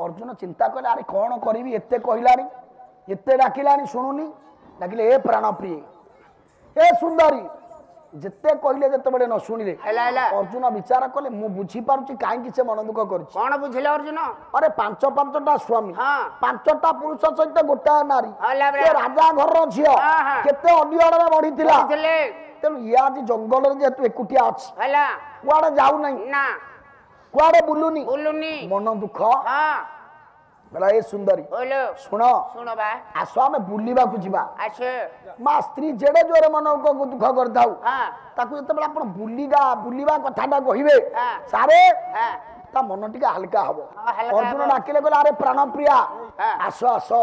अर्जुन चिंता कले अरे कौन करी एते कहलानी एते डाकिलानी शुणुनी डाकिले ए प्राण प्रिय ए सुंदरी जिते कहले जते बड़े न शुणिले अर्जुन विचार कले मु बुझी पारुची काहे से मन दुख कर कौन बुझिले अर्जुन अरे पांच पांचटा स्वामी पांचटा पुरुष सहित गोटा नारी राजा घर झियो केते अनियण रे बढ़िथिला तेनु या आज जंगल रे जेतु एकुटिया अछि कुआडे जाऊ नहीं ना कुआडे बुलुनी मन दुख बड़ा ए सुंदरी सुन बा आसो आमे बुलिबा को जिबा मा स्त्री जेडे जोरे मन को दुख करताउ ताकु जते बला आपण बुलिबा कथाटा कहिबे सारे ता मन टिके हल्का हबो अर्जुन डाकिले गला अरे प्राण प्रिया आसो आसो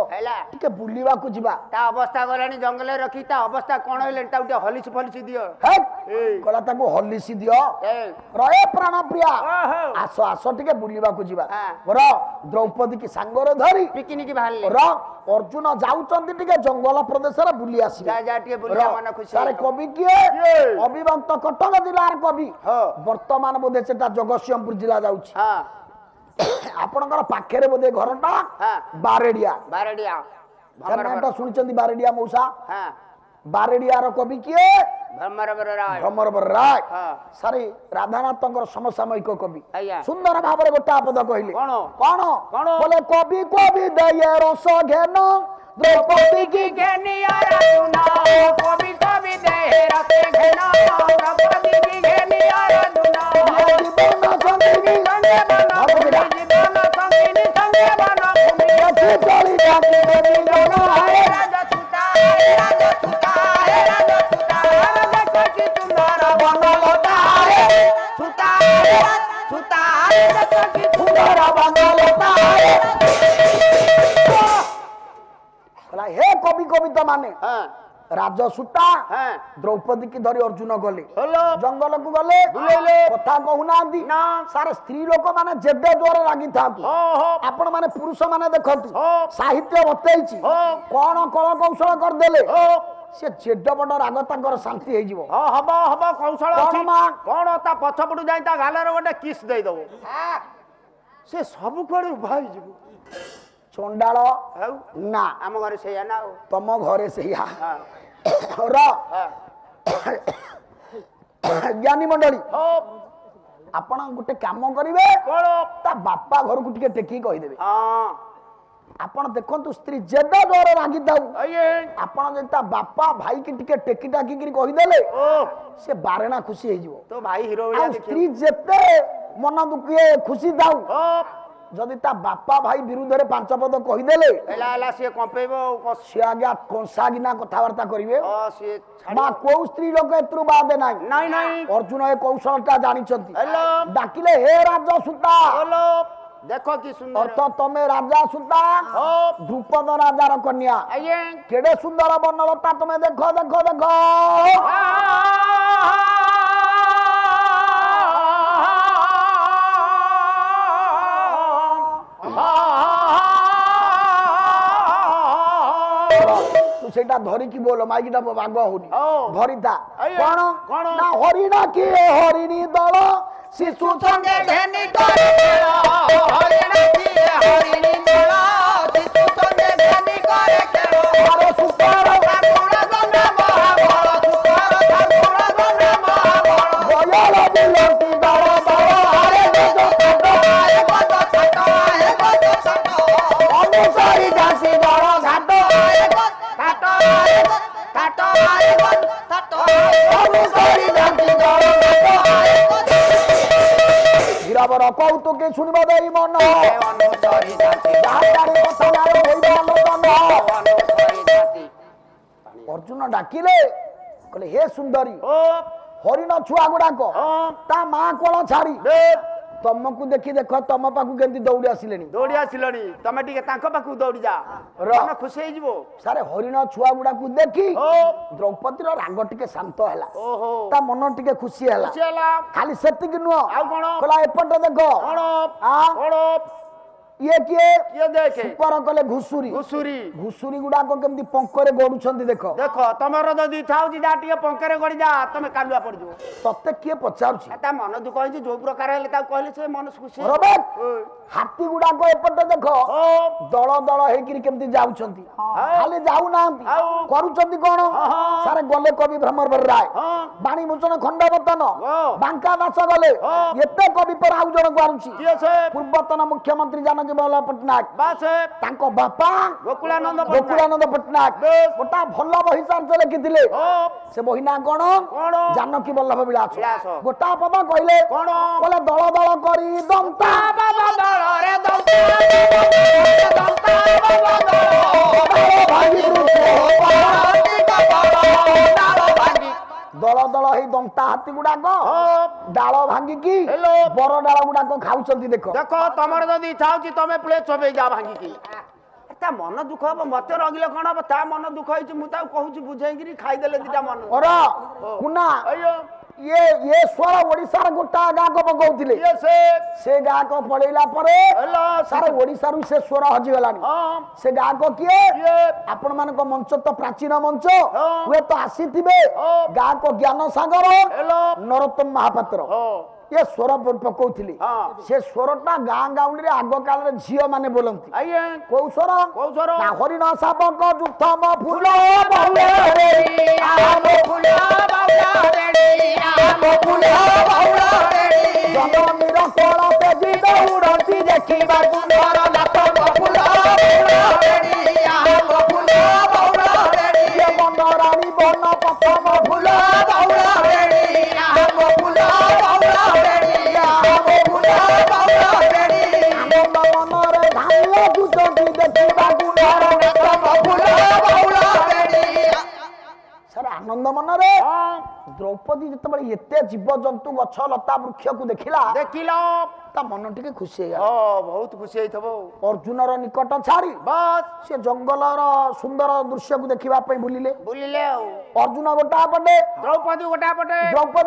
टिके बुलिबा को जिबा ता अवस्था गलानी जंगल रे रखी ता अवस्था कोन होइले ता उटे हलिस फलिस दियो हे कला ताको हलिस दियो रे प्राण प्रिया आसो आसो टिके बुलिबा को जिबा बर द्रौपदी की सांगरे धरी पिकनिक बाहरले र अर्जुन जाउचंती टिके जंगल प्रदेश रे बुली आसी जा टिके बुलिया मन खुशी सारे कवि किए अभिवंत कटक जिल्ला रे कवि वर्तमान बोधे सेटा जगतसिंहपुर जिल्ला जाउची आपनकर पाखेरे बोधे घरटा बारेडिया नामटा सुनिचंदी बारेडिया मौसा बारेडिया रो कवि किए भ्रमरवर राय सारी राधानाथंकर समसामयिक कवि सुंदर भाबरे गोटा पद कहिले कोन बोले कवि कवि दये रस घेन द्रौपदी की घेनिया राजुना कवि कवि दये रस घेन द्रौपदी की घेनिया राजुना जीवन संगिनी संगे बना जीवन संगिनी संगे बना अच्छी चली जाती देवी जाना है राजा सुता राजा सुता राजा सुता राजा कोची तुम्हारा बंगलोता है सुता सुता राजा कोची तुम्हारा बंगलोता है कला हे कवि कविता माने राजसूता द्रौपदी की धरी अर्जुन गले जंगल को गले कथा कहूना सारे स्त्री लोक माने जेबे जोर लागी था आपण माने पुरुष माने देखंतु साहित्य बतैछि कोन कळ कौशल कर देले से जेड बड राग तांकर शांति हे जिवो हबो हबो कौशल अछि कोन ता पछपटु जाई ता गालर गोटे किस देई दबो से सब कोडे भाई जिवो चंडाल ना आम घरे सेया ना तम घरे सेया ज्ञानी मंडली आपण गोटे काम करिवे ता बापा घर को टिके टेकी कहि देबे आपण देखंतु स्त्री जेबे जोर रागी दाउ आपण जेता बापा भाई की टिके टेकी टाकी करि कहि देले से बारेना खुशी हे जिवो तो भाई हीरो स्त्री जेते मन दुखिए खुशी दाउ जदि ता बापा भाई विरुद्ध रे पांच पद कहि देले एला से कंपेबो से आगे कंसागिना कथावार्ता करिवे से मा को स्त्री लोक एत्रु बाद नाही अर्जुन ए कौशलटा जानि छथि डाकिले हे राजा सुता देखो की सुंदर अर्थ तमे राजा सुता द्रुपद राजा र कन्या केडे सुंदर बनलता तमे देखो देखो देखो सेटा धरी की बोलो माइकीटा बाग होनी धरिता कोन ना हरिणा की हरिणी दल शिशु संगे धेनी करे हरिणा की हरिणी दल शिशु संगे धेनी करे केरो मारो सुतार ठाकुर गंगा महाबल सुतार ठाकुर गंगा महाबल गयल बिलंती दल दल आरे गो छाटो अनुसारी दासी दल घाट हीरावर कौतुके शुणव दे मन अर्जुन डाकिले कहले हे सुंदरी हरिण छुआ गुड़ाक ता मां कोल छाड़ी तुमको देखी देख तुम पाखु केंती दौड़ी आसिले तमे टिके तांको पाखु दौड़ी जा मन खुशी हे जिवो सारे हरिण छुआ गुड़ा को देखी द्रौपदी रो राग टिके शांत हैला ता मन टिके खुशी हैला खाली सेति कि नुह आ कोन कहला एपट देखो ये किए किए देखे सुपर कले घुसुरी घुसुरी घुसुरी गुडाक केमती पंकरे गडुछंती देखो देखो तमरो जदी इच्छा होची जा टिके पंकरे गडी जा तमे कालुआ पड़ जो तते किए पचारुची एता मन दुख होई जो प्रकार हेले ता कहले से मन खुशी रबे हाथी गुडाक एपटे देखो दल दल हेकिरी केमती जाउछंती खाली जाउ नांती करूछंती कोन सारे गले कवि भ्रमर बर राय बाणी भूषण खंडवतन बांका दास गले एते कवि पर आउ जण गुआरुची किए से पूर्वतन मुख्यमंत्री जानकी बल्लभ पटनायक बासे तांको बापा गोकुलानंद पटनायक गोटा भल बही सार लिखिथिले से बही ना कोन जानकी बल्लभ विलास गोटा पद कहले बोले दल दल करी दंता बाबा दल रे दंता दल दल हे दंता हाथी गुडाक डाल भांगी की बर डाल गुडाक खाउछंती देखो देखो तमर जदी इच्छा होची तमे प्ले चबे जा भांगी की ता मन दुख हो मते रगिले कोन हो ता मन दुख होई मु ता कहूची बुझाइगिरी खाइ देले दिटा मन और कुना ये स्वर ओडिसा गोटा गाँ को पकाउथिले से गाँ को पड़ेला परे सारा ओडिसा रु से स्वर हजि गलानी से गाँ को किए आपण मान को मंच तो प्राचीन मंच वे तो आसीथिबे गाँ को ज्ञान सागर नरोत्तम महापात्र ये स्वर पकाउथिले से स्वरटा गाँ गाउली रे आगो काल रे झियो माने बोलंती को स्वर ना हरिण सापक जुथम फूल बाउले रे आम फूल बाउला रे आम फूल बाउला रे जनमीर कोळ तेजी दौड़ती देखिबा गुंडर नाथ फूल बाउला रे आम फूल बाउला रे ये बंदरानी बन प्रथम फूल बाउला रे आम फूल बाउला रे आम फूल बाउला रे आनंद मनरे धाइले जुटती देखिबा गुंडर नाथ फूल बाउला रे सर आनंद मनरे द्रौपदी जतबे एते जीव जंतु गछ लता वृक्ष को देखिला ता मन टिके खुशी है बहुत खुशी हेथबो अर्जुन रो निकट छाड़ी बस से जंगल रो सुंदर दृश्य को देखिबा पई बुलिले अर्जुन गोटा पटे द्रौपदी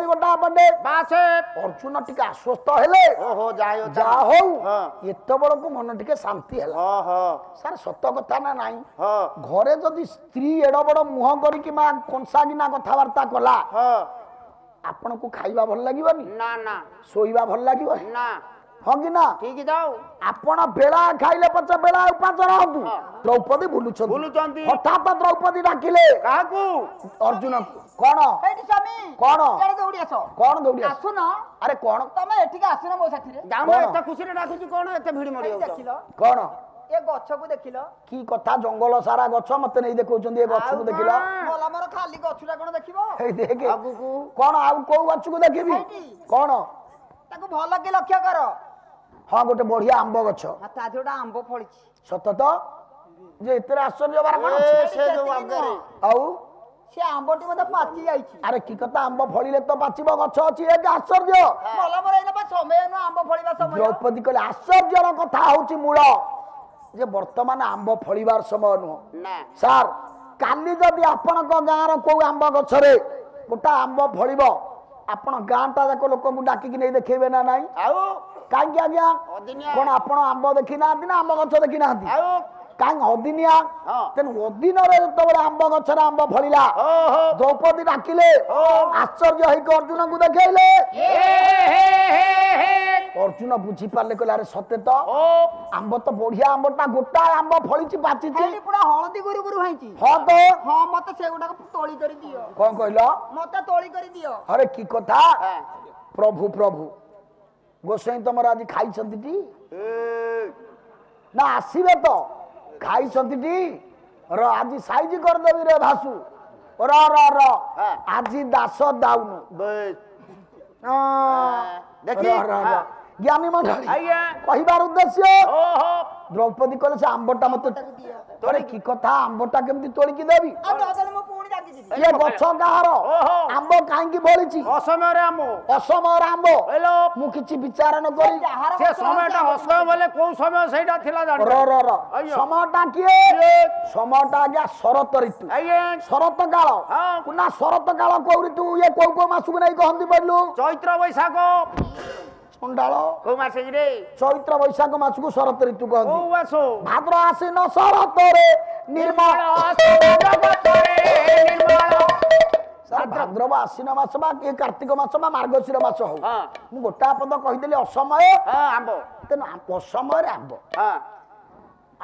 गोटा पटे बासे अर्जुन टिके आश्वस्त हेले ओहो जा हो एते बड़ को मन टिके शांति हेला सर सत्य कथा ना नाही घरे जदी स्त्री एडो बड़ मुह करी कि मा कोनसागिना कथा वार्ता कला आपण को खाइबा भल लागिबनी ना ना सोइबा भल लागिबनी ना हाँ कि ना ठीक जाओ आपण बेला खाइले पछ बेला उपास रहतु द्रौपदी भुलुछंती हठात द्रौपदी डाकिले काकू अर्जुन कोन एठी स्वामी कोन केड़े दौड़ी आसो कोन दौड़ी आसु न अरे कोन तमे एठी के आसु न मो साथी रे जाऊ एते खुशी रे डाकुची कोन एते भिड़ी मडी हो देखिलो कोन ए गछ को देखिलो की कथा जंगल सारा गछ मते नै देखौचंदी ए गछ को देखिलो मोला मोर खाली गछुरा कोन देखिबो ए देखे कोन आउ को गछ को देखिबी कोन ताको भल के लक्ष्य कर हाँ गोटे बढ़िया आंब गछ ता जोडा आंब फळिछि सत तो जे इतरे आश्चर्य बार कोन अछि से जो आगरे आउ से आंबटी मते पाची जाईछि अरे की कथा आंब फळिले तो पाचिबो गछ अछि ए आश्चर्य मोला मोर एना बा समय न आंब फळिबा समय द्रौपदी कहले आश्चर्यर कथा होछि मूल जे वर्तमान आंब फळिबार समय न ना सर काली जदि आपण को गाँर को आंब गछरे गोटा आंब फळिबो आपण गाँटा जाक लोक को डाकी नै देखेबे ना नाही आउ काई आज्ञा कोन आपण आंब देखि ना दिना आंब गछ देखि ना आउ काई अदिनिया तेन अदिन रे तबरे आंब गछरा आंब फळिला द्रौपदी डाकिले आश्चर्य होई को अर्जुन को देखैले अर्जुन बुझी पारले कहले अरे सत्य तो आंब तो बढ़िया आंबटा गोटा आंब फळिछि पाचिछि एठी पुरा हळदी गुरु गुरु हाइछि हां तो हां मते सेगुडा तोळी करी दियो कोन कहलो मते तोळी करी दियो अरे की कथा प्रभु प्रभु गोसाई तमर आज खाई छंती ना आसीबे तो खाई छंती र आज साइज कर देबी रे भासु र र र आज दास दाउनु देखि ज्ञानी मंडली कहिबार उद्देश्य द्रौपदी कहले से आंबटा मते तोरे की कथा आंबटा केमती तोड़ी की देबी आ दादन मो पुणी डाकी दिबी ये गछ गाहर आंब काई की फळिछि असमय रे आंब हेलो मु किछि विचार न करी से समयटा असमय बोले को समय सेटा थिला जान र समयटा किए समयटा गया शरत ऋतु शरत काल कुना शरत काल को ऋतु ये को मासु नै कहंदी पड़लु चैत्र बैशाख ସଣ୍ଡାଳ କୋଉ ମାସେ କି ରେ? ଚୈତ୍ର ବୈଶାଖ ମାସକୁ ଶରତ ଋତୁ କହନ୍ତି। କୋଉ ମାସ? ଭାଦ୍ର ଆଶ୍ଵିନ ଶରତରେ ନିର୍ମଳ। ଭାଦ୍ରବ ଆଶ୍ଵିନ ମାସ ବା କିଏ କାର୍ତ୍ତିକ ମାସ ବା ମାର୍ଗଶିର ମାସ ହଉ, ମୁଁ ଗୋଟା ପଦ କହିଦେଲି ଅସମୟ ଆମ୍ବ। ତେଣୁ ଅସମୟରେ ଆମ୍ବ।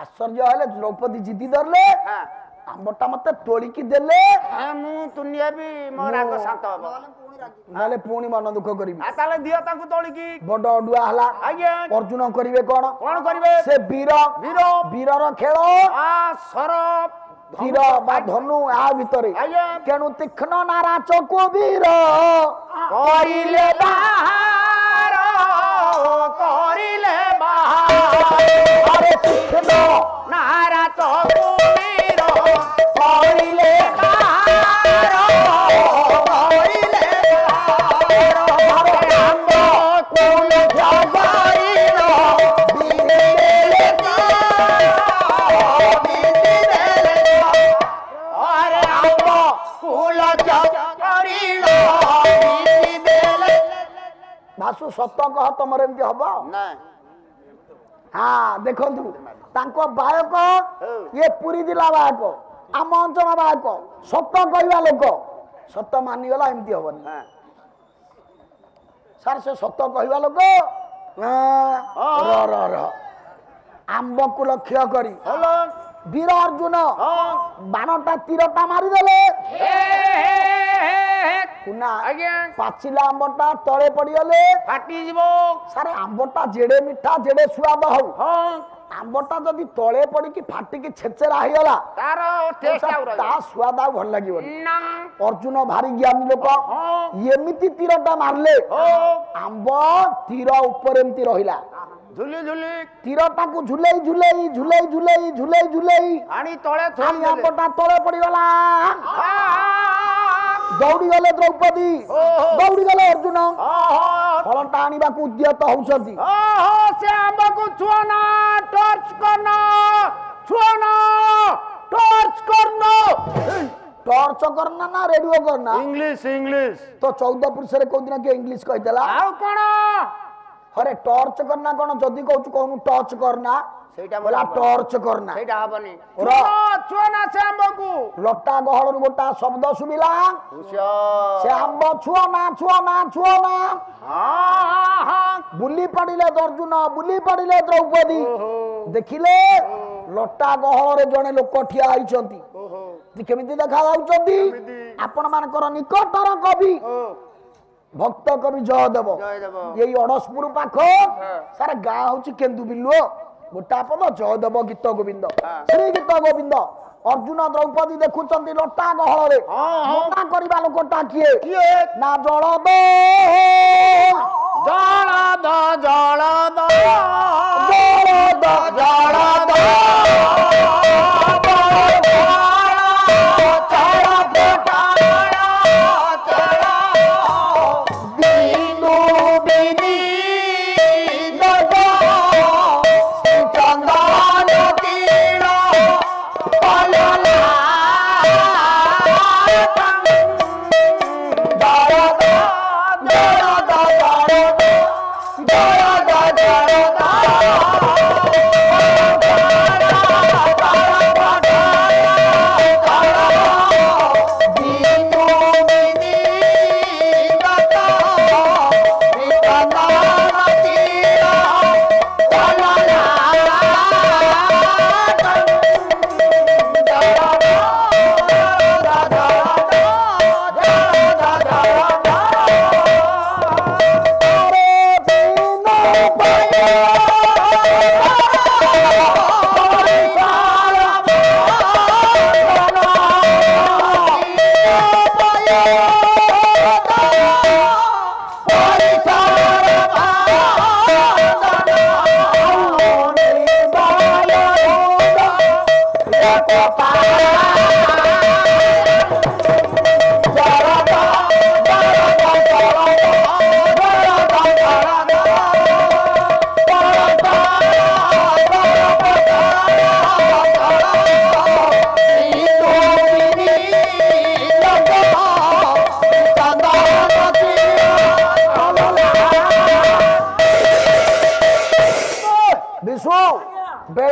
ଆଶ୍ଚର୍ଯ୍ୟ ହେଲେ ଦ୍ରୌପଦୀ ଜିଦି ଧରିଲେ, ଆମ୍ବଟା ମତେ ତୋଳିକି ଦେଲେ ମୁଁ ତୁନିଆ ବି ମୋ ରାଗ ଶାନ୍ତ ହବ, ନହେଲେ ପୁଣି ମନ ଦୁଃଖ କରିବି। ତାହେଲେ ଦିଅ ତାଙ୍କୁ ତୋଳିକି। ବଡ ଅଡୁଆ ହେଲା। ଆଜ୍ଞା। ଅର୍ଜୁନ କରିବେ କଣ? କଣ କରିବେ? ସେ ବୀର ବୀରର ଖେଳ ସର ତୀର ବା ଧନୁ ଆ ଭିତରେ, ତେଣୁ ତୀକ୍ଷ୍ଣ ନାରାଚକୁ ବୀର କରିଲେ ବାହାର, କରିଲେ ବାହାର, ତୀକ୍ଷ୍ଣ ନାରାଚକୁ ବୀର କରିଲେ ବାହାର, କରିଲେ ବାହାର, ଆମ୍ବ କୁଲ ଜଗଇର ବିଧିଦେଲେ ଭାସୁ ସତ କହ, ତମର ଏମିତି ହବ? ହଁ ଦେଖନ୍ତୁ, ତାଙ୍କ ବାୟକ ଇଏ ପୁରୀ ଜିଲ୍ଲା ବାୟକ, ଆମ ଅଞ୍ଚଳ ବାୟକ, ସତ କହିବା ଲୋକ, ସତ ମାନିଗଲା ଏମିତି ହବନି ସାର୍। ସେ ସତ କହିବା ଲୋକ ଆମ୍ବକୁ ଲକ୍ଷ୍ୟ କରି ବୀର ଅର୍ଜୁନ ବାଣଟା ତୀରଟା ମାରିଦେଲେ। ପାଚିଲା ଆମ୍ବଟା ତଳେ ପଡିଗଲେ ଫାଟିଯିବ। ସାରେ ଆମ୍ବଟା ଯେଡେ ମିଠା ଯେଡେ ସୁଆଦ ହଉ, ଆମ୍ବଟା ଯଦି ତଳେ ପଡିକି ଫାଟିକି ଛେଚେରା ହେଇଗଲା ତାର ତା ସୁଆଦ ଆଉ ଭଲ ଲାଗିବନି। ଅର୍ଜୁନ ଭାରି ଜ୍ଞାନୀ ଲୋକ, ଏମିତି ତୀରଟା ମାରିଲେ ଆମ୍ବ ତୀର ଉପରେ ଏମିତି ରହିଲା। ତୀରଟାକୁ ଝୁଲେଇ ଝୁଲେଇ ଝୁଲେଇ ଝୁଲେଇ ଝୁଲେଇ ଝୁଲେଇ ଆଣି ତଳେ ଆମ୍ବଟା ତଳେ ପଡିଗଲା। ଦୌଡ଼ି ଗଲେ ଦ୍ରୌପଦୀ, ଦୌଡ଼ି ଗଲେ ଅର୍ଜୁନ, ଫଳଟା ଆଣିବାକୁ ଉଦ୍ୟତ ହଉଛନ୍ତି। ସେ ଆମ୍ବକୁ ଛୁଅନା, ଟର୍ଚ କରନ, ଛୁଅନା, ଟର୍ଚ କରନ। ଟର୍ଚ କରନା ନା ରେଡିଓ କରନା? English English. ତ 14 ପୁରୁଷରେ କୋଉ ଦିନ କିଏ ଇଂଲିଶ କହିଥିଲା? ଆଉ କଣ? अरे टॉर्च करना कौन जदी कहू कहू टच करना सेटा बोला टॉर्च करना सेटा हबनी छुआ से आंबकू लटा गहळर गोटा शब्द सुबिला से आंब छुआ ना बुली पड़िले अर्जुन बुली पड़िले द्रौपदी देखिले लटा गहळर जने लोक ठिया आइचंती केमिति देखा जाउचंती आपण मानकर निकटर कवि भक्त कवि जयदेव यही अड़सपुर पाख सारा गाँ हूँ केन्दु बिल्लुओ गोटा पद जयदेव गीत गोविंद श्री गीत गोविंद अर्जुन द्रौपदी देखुं लटा गहल मना करवा लोकटा किए ना जलद जलद जलद जलद जलद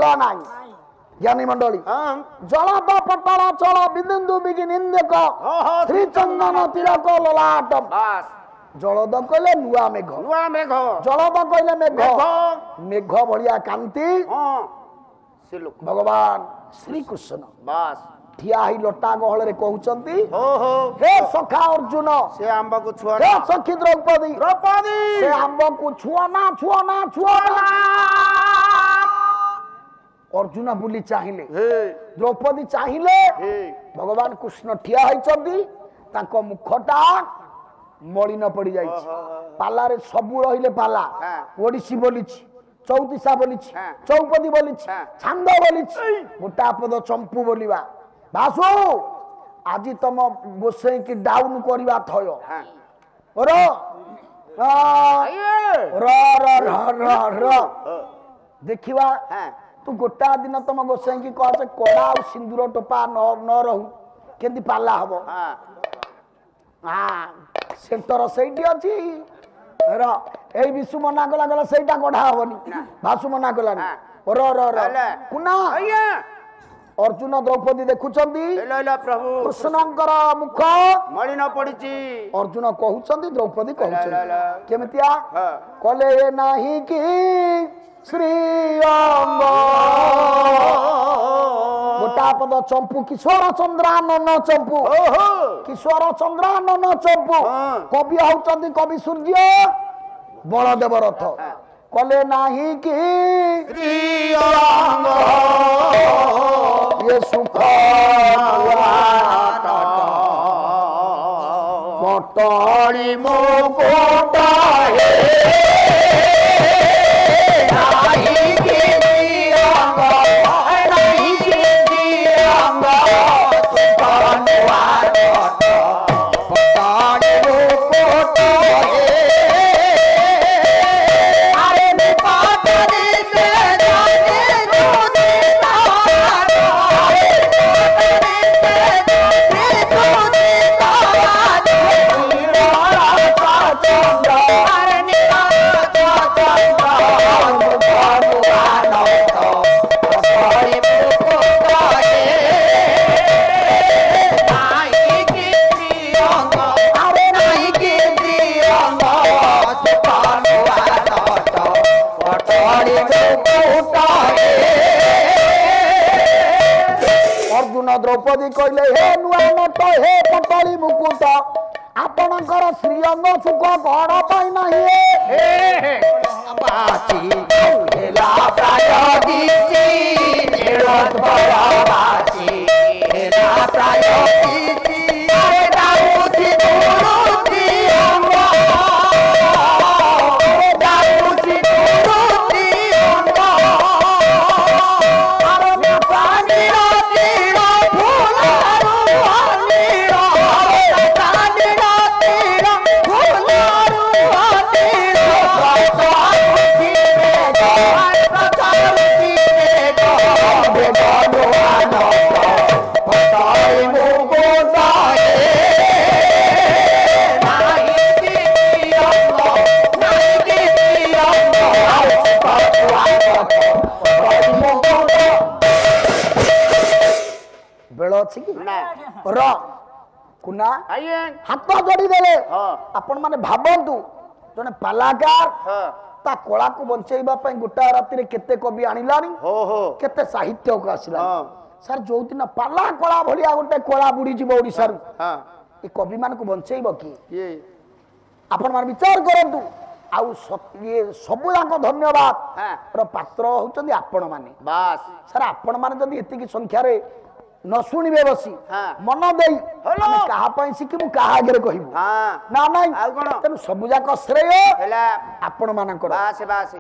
ଜଳ ନାହିଁ ଜ୍ଞାନୀ ମଣ୍ଡଳୀ ଜଳଦ ପଟଳ ଚଳ ବିନ୍ଦୁ ବିଗି ନିନ୍ଦକ ଶ୍ରୀଚନ୍ଦନ ତିଳକ ଲଲାଟ ଜଳଦ କହିଲେ ନୂଆ ମେଘ ଜଳଦ କହିଲେ ମେଘ ମେଘ ଭଳିଆ କାନ୍ତି ଭଗବାନ ଶ୍ରୀକୃଷ୍ଣ ଠିଆ ହେଇ ଲଟା ଗହଳରେ କହୁଛନ୍ତି ହେ ସଖା ଅର୍ଜୁନ ସେ ଆମ୍ବକୁ ଛୁଆ ହେ ସଖୀ ଦ୍ରୌପଦୀ ସେ ଆମ୍ବକୁ ଛୁଅନା ଛୁଅନା ଛୁଅନା अर्जुन बुली चाहिए द्रौपदी चाहिए भगवान कृष्ण ठिया होइचंदी तांको मुखटा मलिन पड़ी जाई पाला रे सबु रहिले पाला ओडिसी बोलिछि चौतीसा बोलिछि चौपदी बोलिछि छंद बोलिछि मोटा पद चंपू बोलिबा भासु आज तम गोसई की डाउन करबा थयो रो र र र र देखिबा तू गोटा दिन तुम गोसाई की कह कड़ा और सिंदूर टोपा न रहू केंदी पाला हबो सेंटर सहीटी अच्छी ए विशु मना कला गला सहीटा कढ़ा हबनी भासु मना कला र र र कुना अर्जुन द्रौपदी देखुचंदी प्रभु कृष्णंकर मुख मलिन पड़िची अर्जुन कहउचंदी द्रौपदी कहउचंदी केमितिया कले नाही की श्री अंग गोटा पद चंपू किशोर चंद्रानन चंपू किशोर चंद्रानन चंपू कवि होउचंदी कवि सूर्य बलदेव रथ कले नाही की श्री अंग ये सुख पटड़ी मुकुटा हे द्रौपदी कहले हे नुआ नट हे पटली मुकुट आपणकर श्रीअंग सुख गड़ पाई नहीं कुना हाथ जोड़ी देले आपण माने भाबंतु जने पालाकार ता कला को बंचेबा पई गोटा राति रे केते कवि आनिलानी केते साहित्य को आसिला सर जो दिन पाला कला भलिया गोटे कला बुडी जीव ओडिसा रू ए कवि मान को बंचेबो की आपण मान विचार करंतु आउ ये सब जाक धन्यवाद रो पात्र होचंदी आपण माने बस सर आपण माने जदी एति की संख्या रे न शुणवे बसी मन दे क्या शिखू क्या आगे कहबू ना ना तेणु सबूक श्रेय आपण मान